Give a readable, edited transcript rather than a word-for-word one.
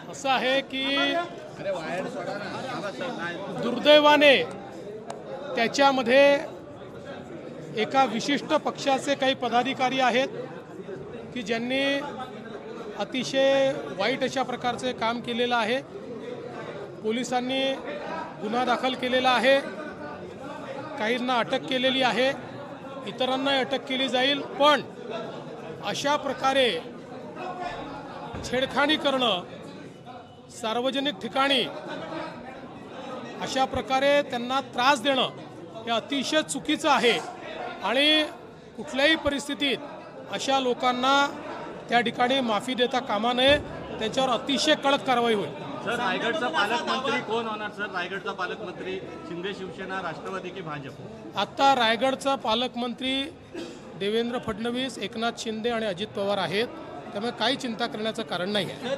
असं आहे की दुर्दैवाने त्याच्यामध्ये एका विशिष्ट पक्षाचे काही पदाधिकारी आहेत की ज्यांनी अतिशय वाईट अशा प्रकारचे काम केलेलं आहे। पोलिसांनी गुन्हा दाखल केलेला आहे, काहींना अटक केलेली आहे, इतरांना अटक केली जाईल। पण अशा प्रकारे छेडखानी करणं सार्वजनिक ठिकाणी, अशा प्रकारे त्यांना त्रास देणं हे अतिशय चुकीचं आहे आणि कुठल्याही परिस्थितीत अशा लोकांना त्या ठिकाणी माफी देता कामा नये, त्यांच्यावर अतिशय कडक कारवाई होईल। सर, रायगडचा पालकमंत्री कोण होणार? सर, रायगडचा पालकमंत्री शिंदे शिवसेना, राष्ट्रवादी की भाजप? आता रायगडचा पालकमंत्री देवेंद्र फडणवीस, एकनाथ शिंदे आणि अजित पवार आहेत, त्यामुळे काही चिंता करण्याचं कारण नाही आहे।